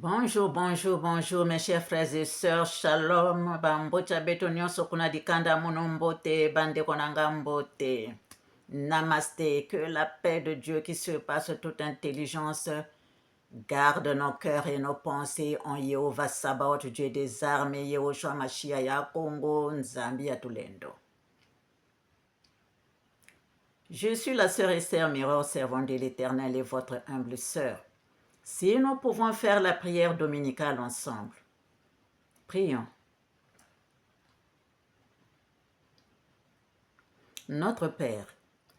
Bonjour, bonjour, bonjour mes chers frères et sœurs, shalom, bambocha beto nyonso kuna dikanda mono mbote, bande konanga mbote. Namasté, que la paix de Dieu qui surpasse toute intelligence garde nos cœurs et nos pensées en Yehovah Sabaoth, Dieu des armées, Yehoshua Mashiach ya Congo, Nzambi ya Tulendo. Je suis la sœur Esther Mirror, servante de l'Éternel et votre humble sœur. Si nous pouvons faire la prière dominicale ensemble, prions. Notre Père,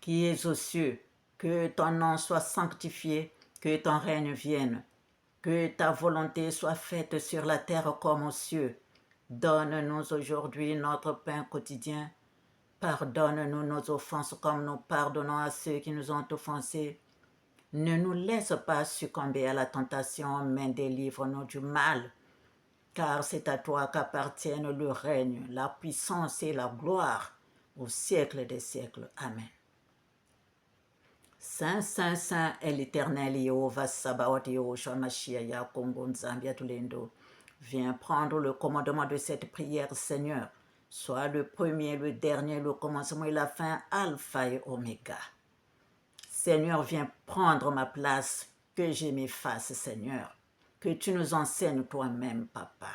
qui es aux cieux, que ton nom soit sanctifié, que ton règne vienne, que ta volonté soit faite sur la terre comme aux cieux. Donne-nous aujourd'hui notre pain quotidien. Pardonne-nous nos offenses comme nous pardonnons à ceux qui nous ont offensés. Ne nous laisse pas succomber à la tentation, mais délivre-nous du mal. Car c'est à toi qu'appartiennent le règne, la puissance et la gloire au siècle des siècles. Amen. Saint, Saint, Saint est l'Éternel Yehovah Sabaoth Yehoshua Mashiach ya Congo Nzambi ya Tulendo. Viens prendre le commandement de cette prière, Seigneur. Sois le premier, le dernier, le commencement et la fin, Alpha et Oméga. Seigneur, viens prendre ma place, que je m'efface, Seigneur. Que tu nous enseignes toi-même, Papa.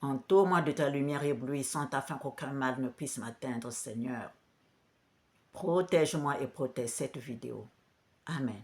Entoure-moi de ta lumière éblouissante afin qu'aucun mal ne puisse m'atteindre, Seigneur. Protège-moi et protège cette vidéo. Amen.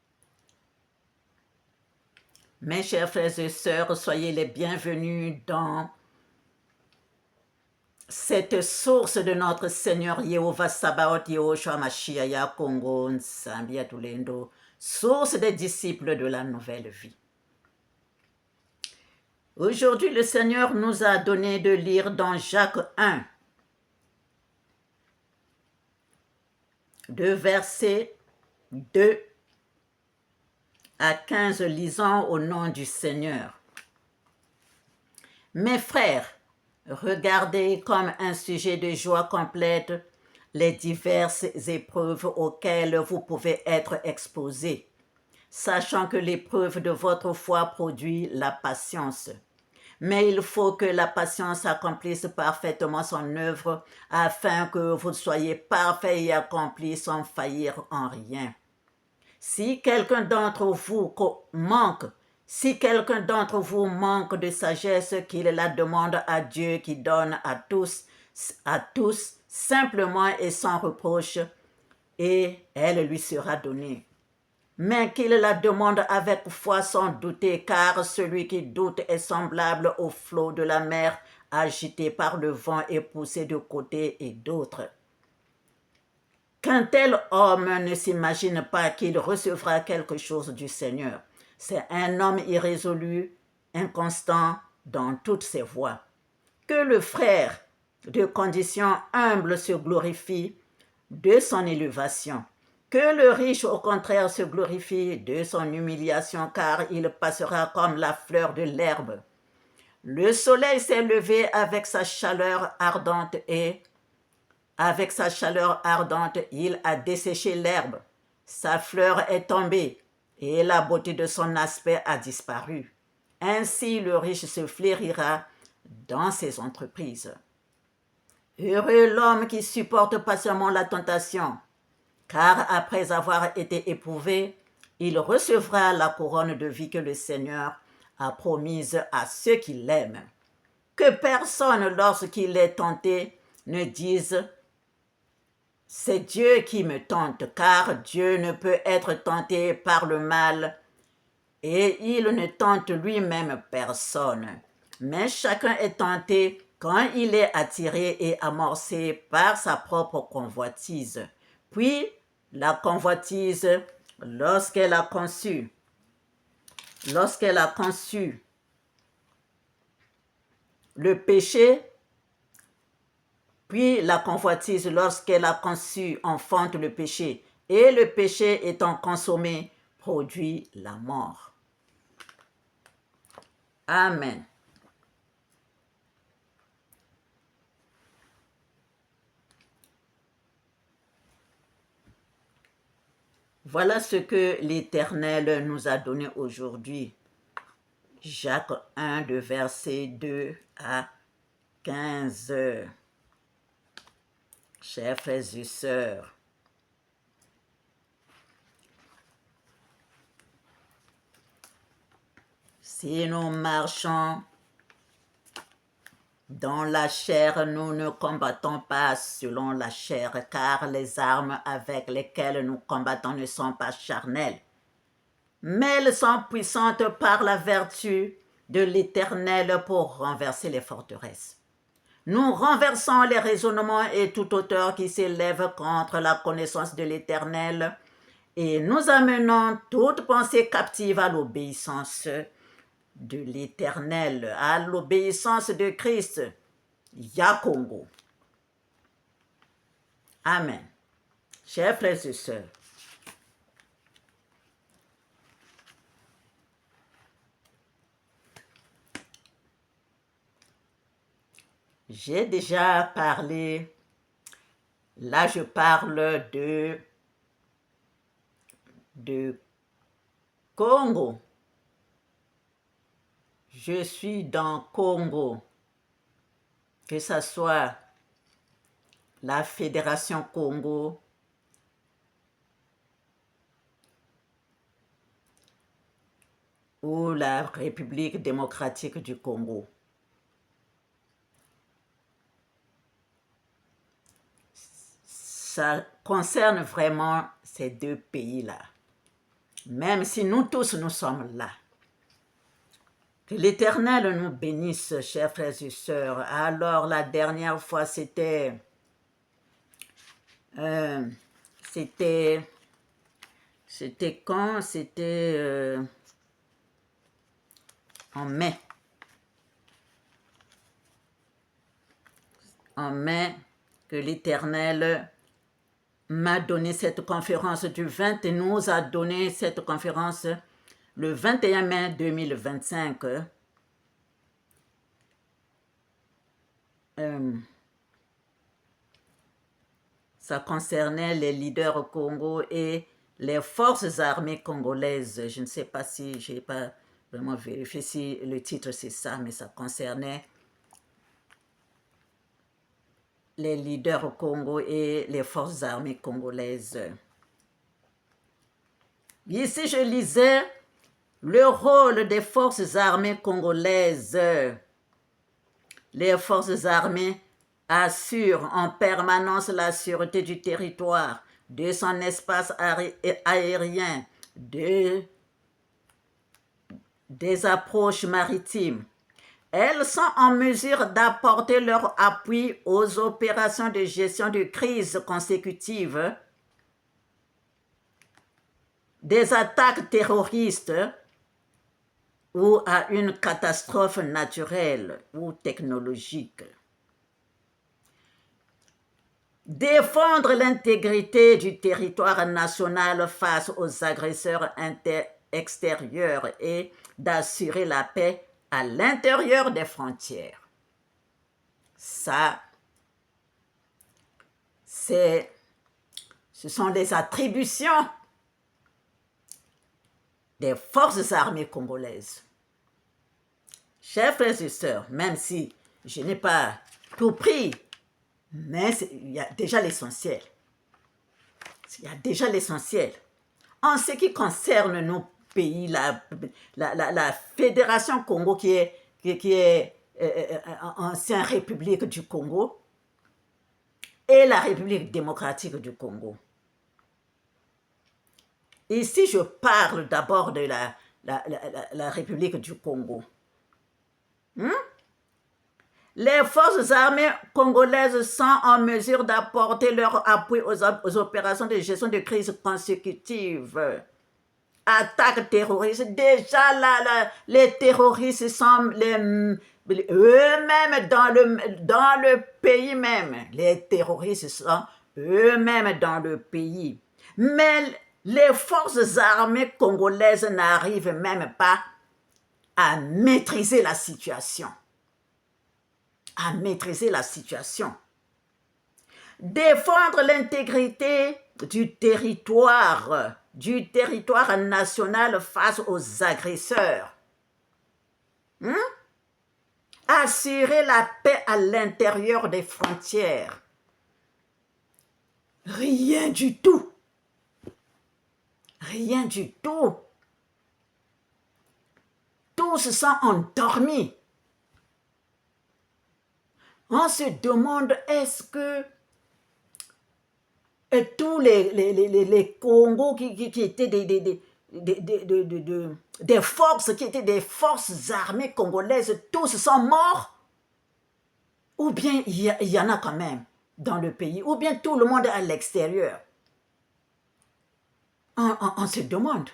Mes chers frères et sœurs, soyez les bienvenus dans cette source de notre Seigneur Yehovah Sabaoth Yehoshua Mashiach ya Congo Nsambi Atulendo, source des disciples de la nouvelle vie. Aujourd'hui, le Seigneur nous a donné de lire dans Jacques 1, de versets 2 à 15, lisant au nom du Seigneur. Mes frères, regardez comme un sujet de joie complète les diverses épreuves auxquelles vous pouvez être exposés, sachant que l'épreuve de votre foi produit la patience. Mais il faut que la patience accomplisse parfaitement son œuvre, afin que vous soyez parfaits et accomplis sans faillir en rien. Si quelqu'un d'entre vous manque de sagesse, qu'il la demande à Dieu qui donne à tous, simplement et sans reproche, et elle lui sera donnée. Mais qu'il la demande avec foi sans douter, car celui qui doute est semblable au flot de la mer, agité par le vent et poussé de côté et d'autre. Qu'un tel homme ne s'imagine pas qu'il recevra quelque chose du Seigneur. C'est un homme irrésolu, inconstant dans toutes ses voies. Que le frère de condition humble se glorifie de son élévation. Que le riche, au contraire, se glorifie de son humiliation, car il passera comme la fleur de l'herbe. Le soleil s'est levé avec sa chaleur ardente et avec sa chaleur ardente, il a desséché l'herbe. Sa fleur est tombée et la beauté de son aspect a disparu. Ainsi, le riche se flétrira dans ses entreprises. Heureux l'homme qui supporte patiemment la tentation, car après avoir été éprouvé, il recevra la couronne de vie que le Seigneur a promise à ceux qui l'aiment. Que personne, lorsqu'il est tenté, ne dise « c'est Dieu qui me tente », car Dieu ne peut être tenté par le mal et il ne tente lui-même personne. Mais chacun est tenté quand il est attiré et amorcé par sa propre convoitise. Puis la convoitise, lorsqu'elle a conçu le péché, puis la convoitise, lorsqu'elle a conçu, enfante le péché, et le péché étant consommé, produit la mort. Amen. Voilà ce que l'Éternel nous a donné aujourd'hui. Jacques 1, de versets 2 à 15. Chers frères et sœurs, si nous marchons dans la chair, nous ne combattons pas selon la chair, car les armes avec lesquelles nous combattons ne sont pas charnelles, mais elles sont puissantes par la vertu de l'Éternel pour renverser les forteresses. Nous renversons les raisonnements et toute hauteur qui s'élève contre la connaissance de l'Éternel et nous amenons toute pensée captive à l'obéissance de l'Éternel, à l'obéissance de Christ, Yakongo. Amen. Chers frères et sœurs, j'ai déjà parlé, là je parle de Congo. Je suis dans Congo, que ce soit la Fédération Congo, ou la République démocratique du Congo. Ça concerne vraiment ces deux pays-là, même si nous tous, nous sommes là. Que l'Éternel nous bénisse, chers frères et sœurs. Alors, la dernière fois, c'était quand? C'était en mai. En mai, que l'Éternel m'a donné cette conférence du 20 et nous a donné cette conférence le 21 mai 2025. Ça concernait les leaders au Congo et les forces armées congolaises. Je ne sais pas si, je n'ai pas vraiment vérifié si le titre c'est ça, mais ça concernait les leaders au Congo et les forces armées congolaises. Ici, je lisais le rôle des forces armées congolaises. Les forces armées assurent en permanence la sûreté du territoire, de son espace aérien, des approches maritimes. Elles sont en mesure d'apporter leur appui aux opérations de gestion de crise consécutives, des attaques terroristes ou à une catastrophe naturelle ou technologique. Défendre l'intégrité du territoire national face aux agresseurs extérieurs et d'assurer la paix à l'intérieur des frontières. Ça, ce sont les attributions des forces armées congolaises. Chers frères et sœurs, même si je n'ai pas tout pris, mais il y a déjà l'essentiel. Il y a déjà l'essentiel. En ce qui concerne nos pays, la Fédération Congo qui est ancienne République du Congo et la République démocratique du Congo. Ici, je parle d'abord de la République du Congo. Les forces armées congolaises sont en mesure d'apporter leur appui aux opérations de gestion de crise consécutives. Attaques terroristes, déjà là, les terroristes sont eux-mêmes dans le pays même. Les terroristes sont eux-mêmes dans le pays. Mais les forces armées congolaises n'arrivent même pas à maîtriser la situation. Défendre l'intégrité du territoire national face aux agresseurs. Assurer la paix à l'intérieur des frontières. Rien du tout. Rien du tout. Tous sont endormis. On se demande, est-ce que tous les Congos qui étaient des forces, qui étaient des forces armées congolaises, tous sont morts? Ou bien il y en a quand même dans le pays? Ou bien tout le monde est à l'extérieur? On se demande.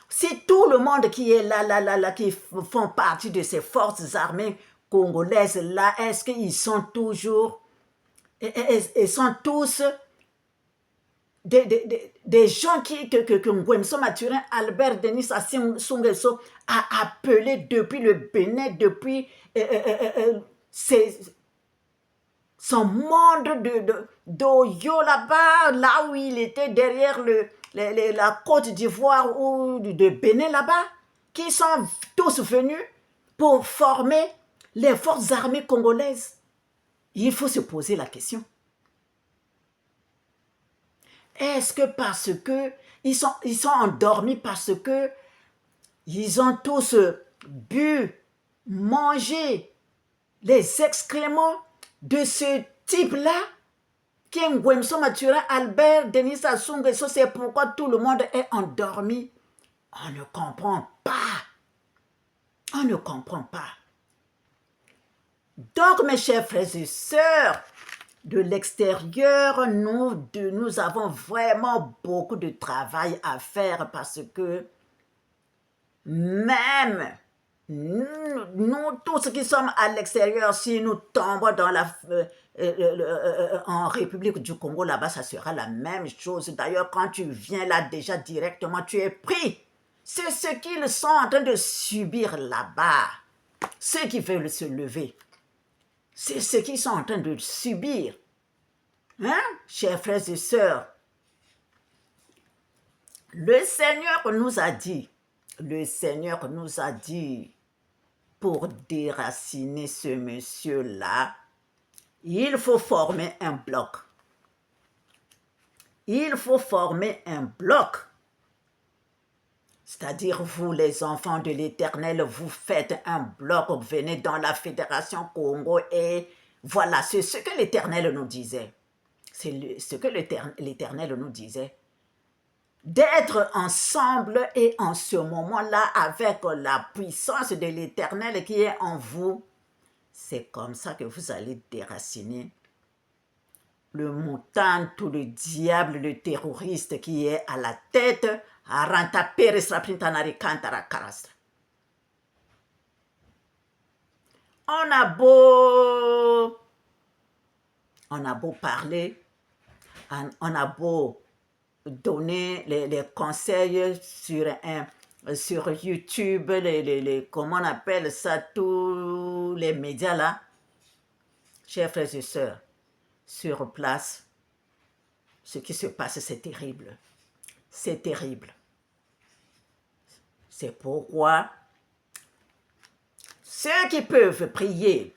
Si tout le monde qui est là, qui font partie de ces forces armées congolaises là, est-ce qu'ils sont toujours, ils sont tous des gens que Nguemso Mathurin, Albert Denis Sassou Nguesso a appelé depuis le Bénin, depuis son monde d'Oyo là-bas, là où il était derrière la Côte d'Ivoire ou de Bénin là-bas, qui sont tous venus pour former les forces armées congolaises. Il faut se poser la question. Est-ce que parce que ils sont endormis parce que ils ont tous bu, mangé les excréments de ce type-là, qui est Nguemso Mathurin, Albert Denis Sassou Nguesso, c'est pourquoi tout le monde est endormi? On ne comprend pas. On ne comprend pas. Donc, mes chers frères et sœurs, de l'extérieur, nous avons vraiment beaucoup de travail à faire parce que même nous tous qui sommes à l'extérieur, si nous tombons en République du Congo, là-bas, ça sera la même chose. D'ailleurs, quand tu viens là, déjà directement, tu es pris. C'est ce qu'ils sont en train de subir là-bas. Ceux qui veulent se lever. C'est ce qu'ils sont en train de subir. Hein, chers frères et sœurs? Le Seigneur nous a dit, pour déraciner ce monsieur-là, il faut former un bloc. Il faut former un bloc. C'est-à-dire, vous, les enfants de l'Éternel, vous faites un bloc, vous venez dans la Fédération Congo et voilà, c'est ce que l'Éternel nous disait. C'est ce que l'Éternel nous disait. D'être ensemble et en ce moment-là, avec la puissance de l'Éternel qui est en vous, c'est comme ça que vous allez déraciner le mouton, tout le diable, le terroriste qui est à la tête. On a beau parler, on a beau donner les conseils sur YouTube, comment on appelle ça, tous les médias là. Chers frères et sœurs, sur place, ce qui se passe, c'est terrible. C'est terrible. C'est pourquoi ceux qui peuvent prier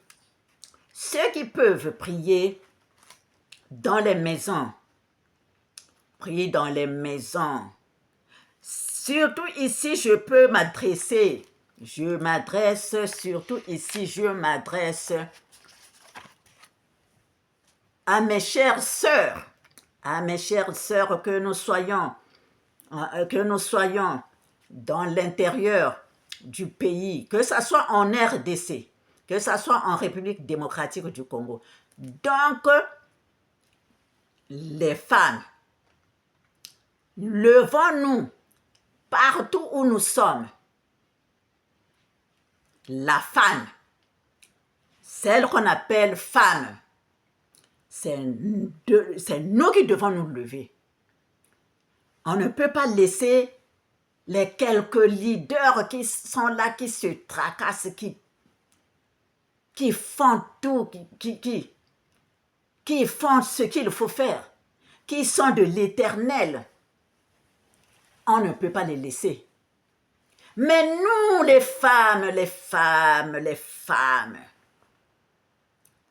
dans les maisons, prier dans les maisons. Surtout ici, je m'adresse à mes chères sœurs, que nous soyons dans l'intérieur du pays, que ce soit en RDC, que ce soit en République démocratique du Congo. Donc, les femmes, levons-nous partout où nous sommes. La femme, celle qu'on appelle femme, c'est nous qui devons nous lever. On ne peut pas laisser les quelques leaders qui sont là, qui se tracassent, qui font tout, qui font ce qu'il faut faire, qui sont de l'Éternel. On ne peut pas les laisser. Mais nous, les femmes,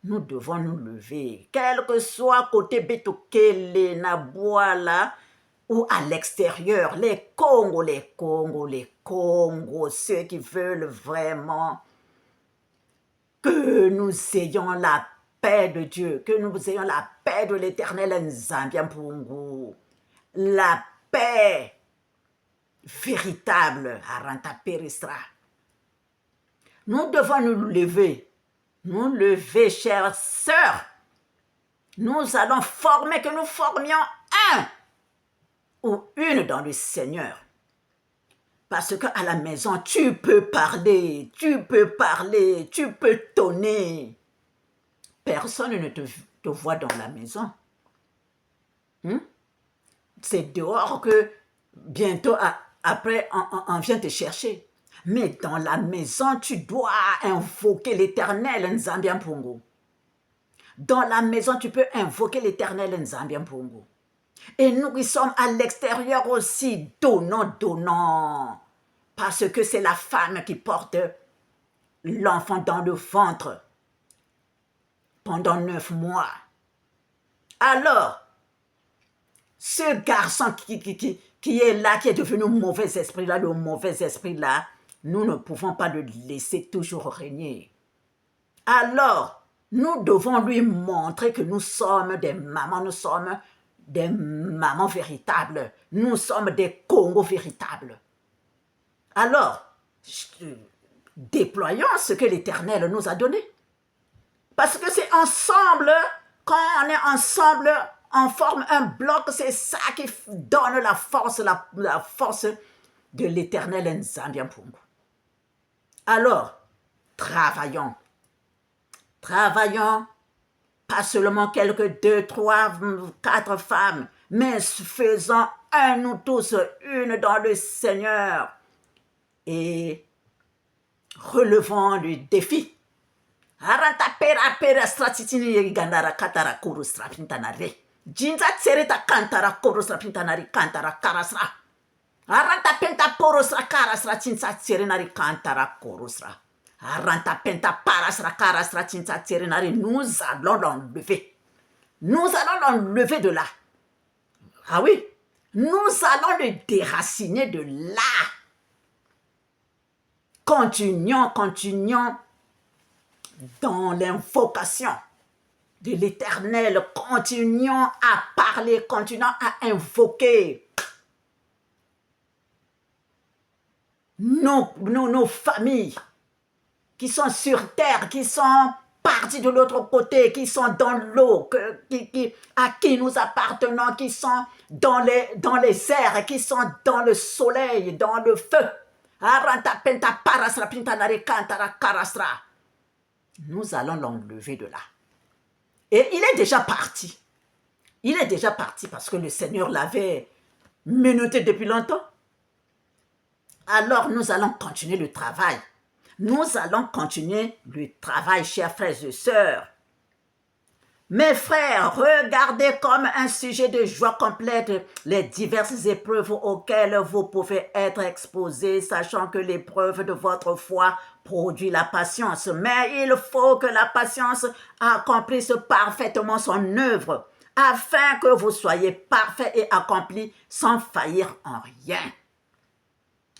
nous devons nous lever, quel que soit côté Betokele, Naboala, ou à l'extérieur, les Congos, ceux qui veulent vraiment que nous ayons la paix de Dieu, que nous ayons la paix de l'Éternel Nzambian Pungu, la paix véritable à Rantaperistra. Nous devons nous lever, chères sœurs. Nous allons que nous formions un ou une dans le Seigneur. Parce qu'à la maison, tu peux parler, tu peux tonner. Personne ne te voit dans la maison. C'est dehors que bientôt, après, on vient te chercher. Mais dans la maison, tu dois invoquer l'Éternel Nzambian Pungu. Dans la maison, tu peux invoquer l'Éternel Nzambian Pungu. Et nous qui sommes à l'extérieur aussi, donnons. Parce que c'est la femme qui porte l'enfant dans le ventre pendant 9 mois. Alors, ce garçon qui est là, qui est devenu mauvais esprit là, le mauvais esprit là, nous ne pouvons pas le laisser toujours régner. Alors, nous devons lui montrer que nous sommes des mamans, véritables. Nous sommes des Congos véritables. Alors, déployons ce que l'Éternel nous a donné. Parce que c'est ensemble, quand on est ensemble, on forme un bloc, c'est ça qui donne la force de l'Éternel Nzambi pour nous. Alors, travaillons, pas seulement quelques 2, 3, 4 femmes, mais faisons un nous tous, une dans le Seigneur et relevons le défi. Aranta pera stratitini gandara katara kuru strapintanare. Jinza tsereta kantara kuru strapintanari kantara karasra. Aranta penta porosra karasra tinsa tserenari kantara korosra. Aranta penta parasra karasra tinsa tserenari. Nous allons l'enlever. Nous allons l'enlever de là. Ah oui, nous allons le déraciner de là. Continuons dans l'invocation de l'Éternel. Continuons à parler, continuons à invoquer nos familles qui sont sur terre, qui sont parties de l'autre côté, qui sont dans l'eau, à qui nous appartenons, qui sont dans les airs, qui sont dans le soleil, dans le feu. Nous allons l'enlever de là. Et il est déjà parti. Il est déjà parti parce que le Seigneur l'avait menotté depuis longtemps. Alors nous allons continuer le travail. Nous allons continuer le travail, chers frères et sœurs. Mes frères, regardez comme un sujet de joie complète les diverses épreuves auxquelles vous pouvez être exposés, sachant que l'épreuve de votre foi produit la patience. Mais il faut que la patience accomplisse parfaitement son œuvre, afin que vous soyez parfaits et accomplis sans faillir en rien.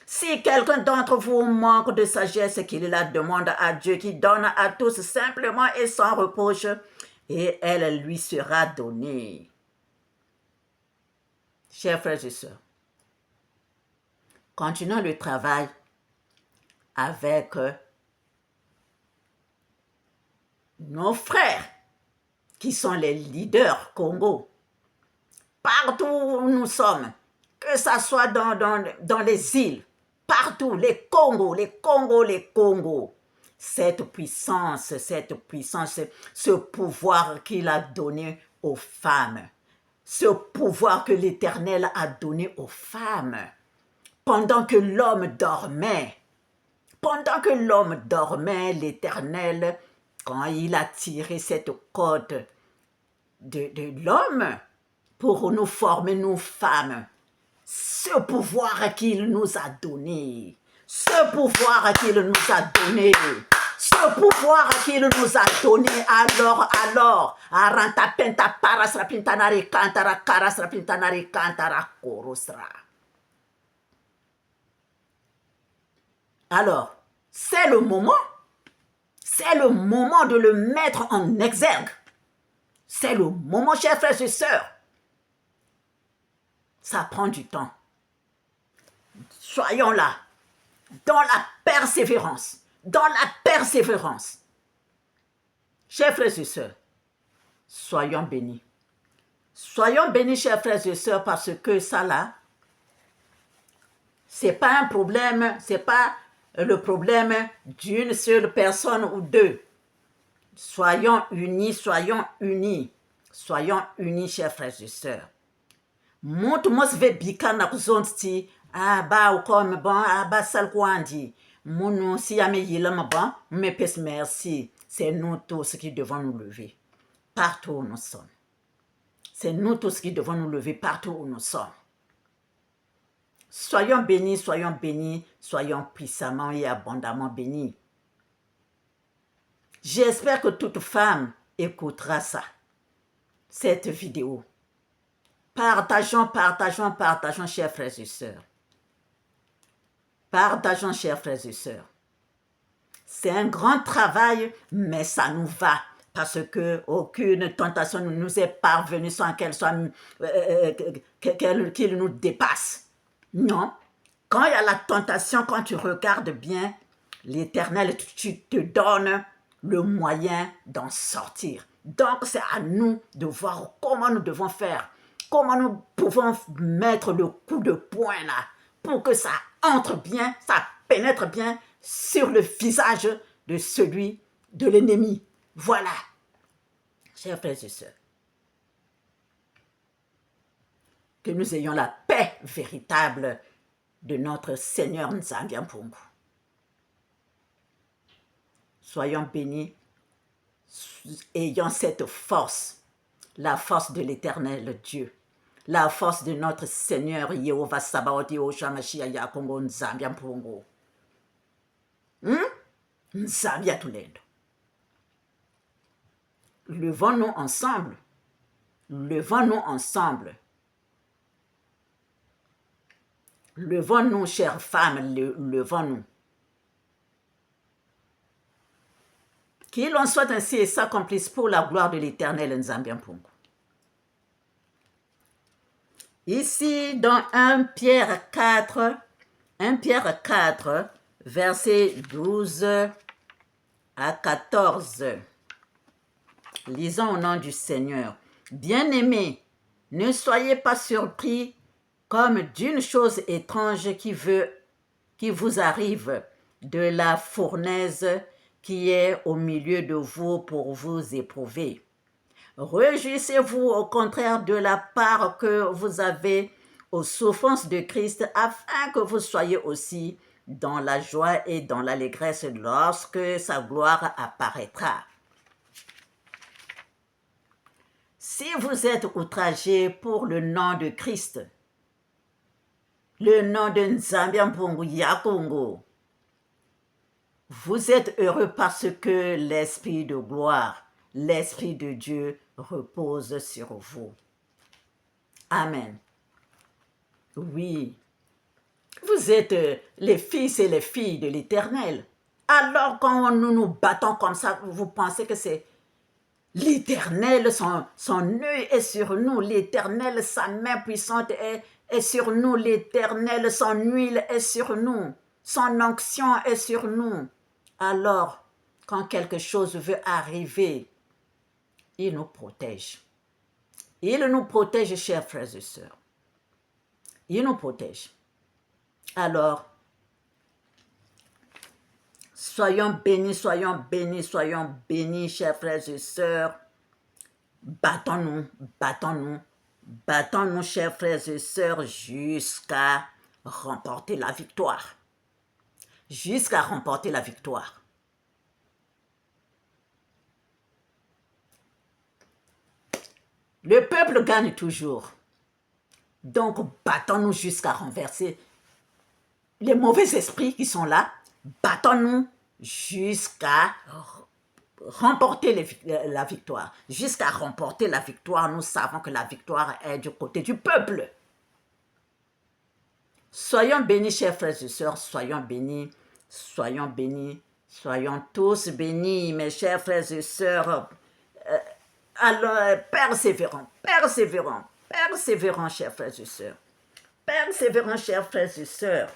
Si quelqu'un d'entre vous manque de sagesse, qu'il la demande à Dieu qui donne à tous simplement et sans reproche, et elle lui sera donnée. Chers frères et sœurs, continuons le travail avec nos frères qui sont les leaders Congo. Partout où nous sommes, que ce soit dans les îles, partout, les Congos. Cette puissance, ce pouvoir qu'il a donné aux femmes, ce pouvoir que l'Éternel a donné aux femmes, pendant que l'homme dormait, l'Éternel, quand il a tiré cette corde de l'homme pour nous former, nous femmes, ce pouvoir qu'il nous a donné, alors, aranta penta parasra pintanari kantara karasra pintanari kantara korosra. Alors, c'est le moment de le mettre en exergue. C'est le moment, chers frères et sœurs. Ça prend du temps. Soyons là, dans la persévérance. Chers frères et sœurs, soyons bénis. Chers frères et sœurs, parce que ça là, c'est pas un problème, c'est pas le problème d'une seule personne ou deux. Soyons unis, chers frères et sœurs. Monte-moi ce bika na kuzonti, ba ou comme bon, ba sal kwandi. Mon si ame yilam bon, me pes merci. C'est nous tous qui devons nous lever, partout où nous sommes. Soyons bénis, soyons puissamment et abondamment bénis. J'espère que toute femme écoutera ça, cette vidéo. Partageons, chers frères et sœurs. C'est un grand travail, mais ça nous va. Parce que aucune tentation ne nous est parvenue sans qu'elle soit qu'il nous dépasse. Non. Quand il y a la tentation, quand tu regardes bien, L'Éternel, tu te donnes le moyen d'en sortir. Donc, c'est à nous de voir comment nous devons faire, comment nous pouvons mettre le coup de poing là, pour que ça entre bien, ça pénètre bien sur le visage de celui, de l'ennemi. Voilà, chers frères et sœurs, que nous ayons la paix véritable de notre Seigneur Nzambi Mpungu. Soyons bénis, ayant cette force, la force de l'Éternel Dieu, la force de notre Seigneur Yehova Sabaoth Yahushua Mashiach Yakongo Nzambi Mpungu. Nzambi Atulendo. Levons-nous ensemble. Levons-nous ensemble. Levons-nous, chères femmes, levons-nous. Qu'il en soit ainsi et s'accomplisse pour la gloire de l'Éternel Nzambi Mpungu. Ici, dans 1 Pierre 4, versets 12 à 14. Lisons au nom du Seigneur. Bien-aimés, ne soyez pas surpris comme d'une chose étrange qui vous arrive de la fournaise qui est au milieu de vous pour vous éprouver. Réjouissez-vous au contraire de la part que vous avez aux souffrances de Christ, afin que vous soyez aussi dans la joie et dans l'allégresse lorsque sa gloire apparaîtra. Si vous êtes outragés pour le nom de Christ, le nom de Nzambi Mpungu Yakongo, vous êtes heureux parce que l'Esprit de gloire, l'Esprit de Dieu repose sur vous. Amen. Oui, vous êtes les fils et les filles de l'Éternel. Alors quand nous nous battons comme ça, vous pensez que c'est l'Éternel, son œil est sur nous, l'Éternel, sa main puissante est sur nous, l'Éternel, son huile est sur nous, son onction est sur nous. Alors, quand quelque chose veut arriver, il nous protège. Il nous protège, chers frères et sœurs. Il nous protège. Alors, soyons bénis, soyons bénis, soyons bénis, chers frères et sœurs. Battons-nous, battons-nous, battons-nous, chers frères et sœurs, jusqu'à remporter la victoire. Jusqu'à remporter la victoire. Le peuple gagne toujours. Donc, battons-nous jusqu'à renverser les mauvais esprits qui sont là. Battons-nous jusqu'à remporter la victoire. Jusqu'à remporter la victoire, nous savons que la victoire est du côté du peuple. Soyons bénis, chers frères et sœurs, soyons bénis, soyons bénis, soyons tous bénis, mes chers frères et sœurs. Alors, persévérons, persévérons, persévérons, chers frères et sœurs. Persévérons, chers frères et sœurs.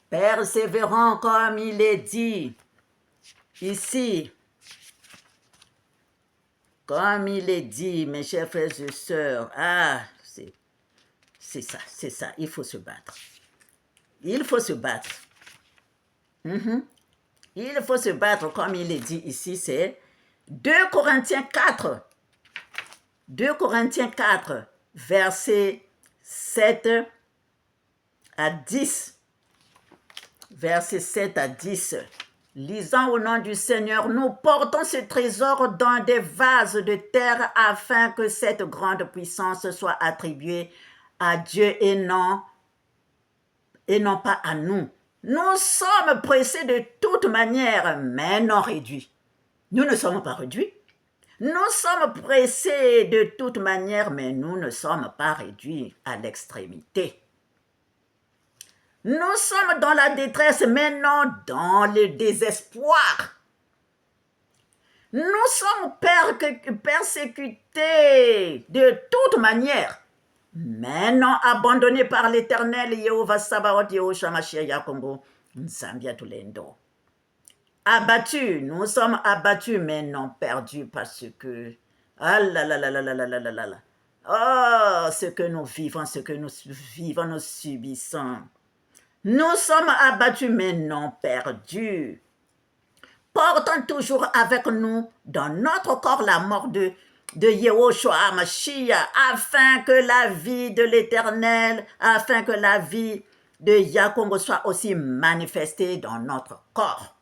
Persévérons comme il est dit ici. Comme il est dit, mes chers frères et sœurs. Ah, c'est ça, il faut se battre. Il faut se battre. Il faut se battre comme il est dit ici, c'est 2 Corinthiens 4. 2 Corinthiens 4, versets 7 à 10. Versets 7 à 10. Lisons au nom du Seigneur, nous portons ce trésor dans des vases de terre afin que cette grande puissance soit attribuée à Dieu et non pas à nous. Nous sommes pressés de toute manière, mais non réduits. Nous ne sommes pas réduits. Nous sommes pressés de toute manière, mais nous ne sommes pas réduits à l'extrémité. Nous sommes dans la détresse, mais non dans le désespoir. Nous sommes persécutés de toute manière, mais non abandonnés par l'Éternel Yehova Sabaoth Yahushua Mashiach Yakongo. Zambia Tulendo. Abattus, nous sommes abattus, mais non perdus parce que... Ah là là là là là là là là là là. Oh, ce que nous vivons, nous subissons. Nous sommes abattus, mais non perdus. Portons toujours avec nous dans notre corps la mort de Yehoshua HaMashiach, afin que la vie de l'Éternel, afin que la vie de Yakongo soit aussi manifestée dans notre corps.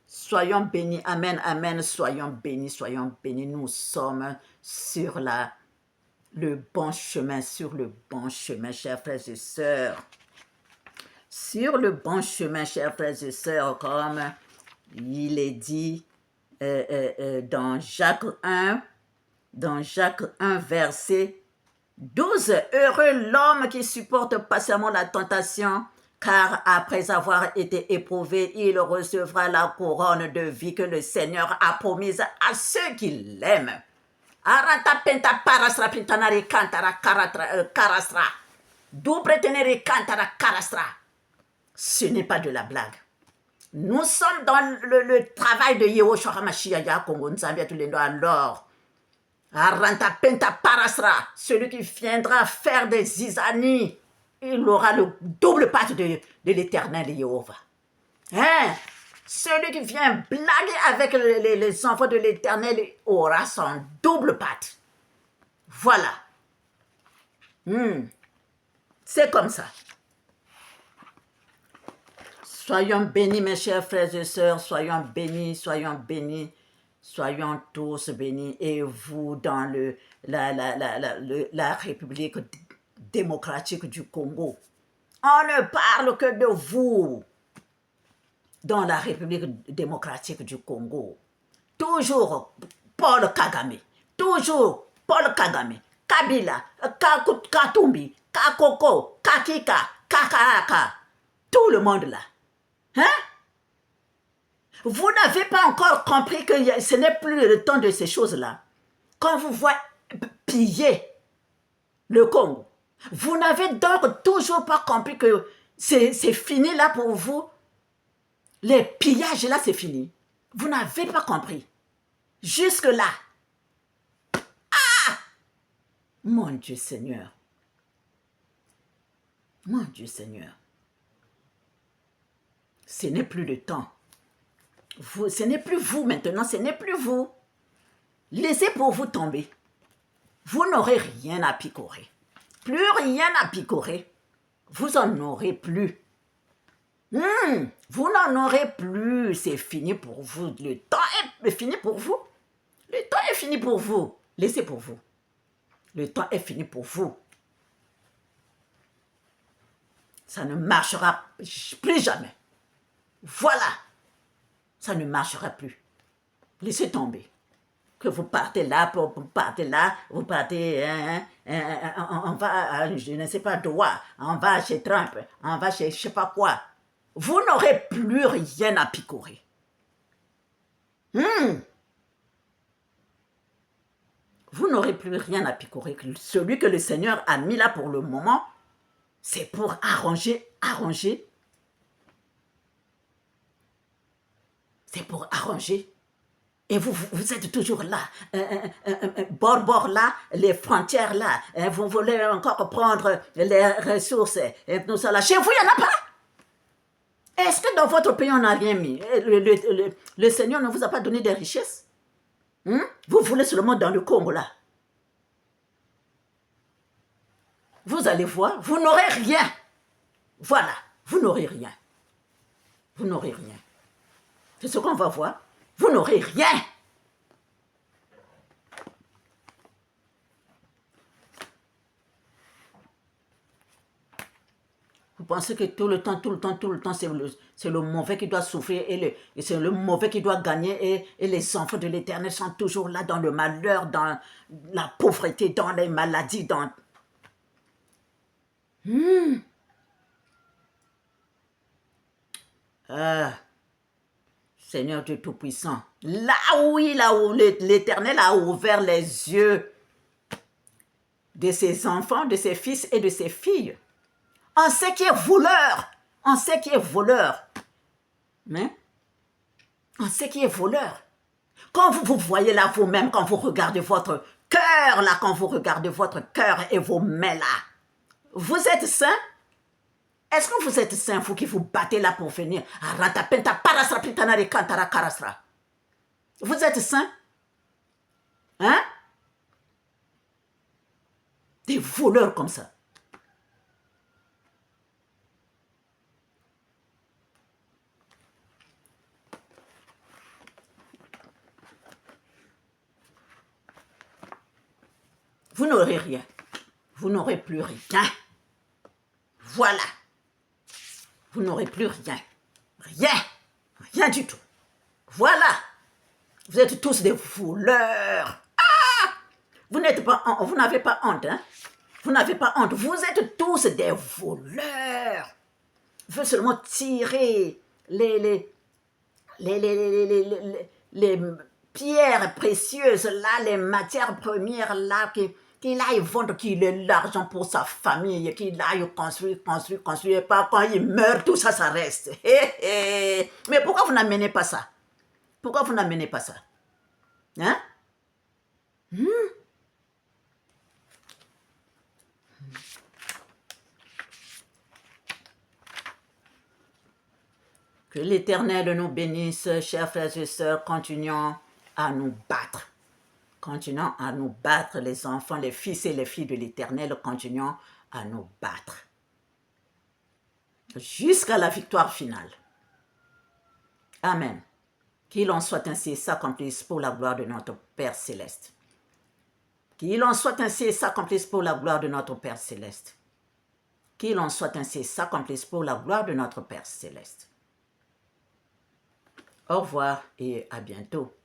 Soyons bénis, amen, amen, soyons bénis, nous sommes sur le bon chemin, chers frères et sœurs. Sur le bon chemin, chers frères et sœurs, comme il est dit dans Jacques 1, verset 12. Heureux l'homme qui supporte patiemment la tentation, car après avoir été éprouvé, il recevra la couronne de vie que le Seigneur a promise à ceux qui l'aiment. Arata penta parasra pintanari kantara karasra. Double tenere kantara karasra. Ce n'est pas de la blague. Nous sommes dans le travail de Yehoshua HaMashiach Congo Nzambia Tulendo. Alors, Aranta penta parasra, celui qui viendra faire des isani, il aura le double patte de l'Éternel Jéhovah. Hein? Celui qui vient blaguer avec les enfants de l'Éternel aura son double patte. Voilà. C'est comme ça. Soyons bénis, mes chers frères et sœurs, soyons bénis, soyons tous bénis. Et vous, dans la République démocratique du Congo, on ne parle que de vous. Dans la République démocratique du Congo, toujours Paul Kagame, Kabila, Katumbi, Kakoko, Kakika, Kakaraka, tout le monde là. Hein? Vous n'avez pas encore compris que ce n'est plus le temps de ces choses-là. Quand vous voyez piller le Congo, vous n'avez donc toujours pas compris que c'est fini là pour vous. Les pillages là, c'est fini. Vous n'avez pas compris. Jusque-là. Ah! Mon Dieu Seigneur. Mon Dieu Seigneur. Ce n'est plus le temps. Ce n'est plus vous maintenant, ce n'est plus vous. Laissez pour vous tomber. Vous n'aurez rien à picorer. Plus rien à picorer. Vous en aurez plus. Vous n'en aurez plus. C'est fini pour vous. Le temps est fini pour vous. Le temps est fini pour vous. Laissez pour vous. Le temps est fini pour vous. Ça ne marchera plus jamais. Voilà. Ça ne marchera plus. Laissez tomber. Que vous partez là, vous partez, on va, je ne sais pas droit, on va chez Trump, on va chez je ne sais pas quoi. Vous n'aurez plus rien à picorer. Vous n'aurez plus rien à picorer. Celui que le Seigneur a mis là pour le moment, c'est pour arranger. C'est pour arranger. Et vous êtes toujours là, bord là, les frontières là. Vous voulez encore prendre les ressources. Et tout ça là. Chez vous, il n'y en a pas. Est-ce que dans votre pays, on n'a rien mis? Le Seigneur ne vous a pas donné des richesses? Vous voulez seulement dans le Congo là. Vous allez voir, vous n'aurez rien. Voilà, vous n'aurez rien. Vous n'aurez rien. C'est ce qu'on va voir. Vous n'aurez rien. Vous pensez que tout le temps, c'est le mauvais qui doit souffrir et c'est le mauvais qui doit gagner et les enfants de l'Éternel sont toujours là dans le malheur, dans la pauvreté, dans les maladies, dans... Seigneur Dieu Tout-Puissant, là où l'Éternel a ouvert les yeux de ses enfants, de ses fils et de ses filles. On sait qui est voleur. On sait qui est voleur. Hein? On sait qui est voleur. Quand vous vous voyez là vous-même, quand vous regardez votre cœur là, quand vous regardez votre cœur et vos mains là, vous êtes saint? Est-ce que vous êtes saint, vous qui vous battez là pour venir? Vous êtes saint? Hein? Des voleurs comme ça. Vous n'aurez rien. Vous n'aurez plus rien. Voilà. Vous n'aurez plus rien. Rien. Rien du tout. Voilà. Vous êtes tous des voleurs. Ah! Vous n'avez pas honte, hein? Vous n'avez pas honte. Vous êtes tous des voleurs. Vous veut seulement tirer les pierres précieuses, là, les matières premières, là, qu'il aille vendre, qu'il ait l'argent pour sa famille, qu'il aille construire, et pas quand il meurt, tout ça, ça reste. Mais pourquoi vous n'amenez pas ça? Pourquoi vous n'amenez pas ça? Hein? Que l'Éternel nous bénisse, chers frères et sœurs, continuons à nous battre. Continuons à nous battre, les enfants, les fils et les filles de l'Éternel, continuons à nous battre. Jusqu'à la victoire finale. Amen. Qu'il en soit ainsi, s'accomplisse pour la gloire de notre Père Céleste. Qu'il en soit ainsi, s'accomplisse pour la gloire de notre Père Céleste. Qu'il en soit ainsi, s'accomplisse pour la gloire de notre Père Céleste. Au revoir et à bientôt.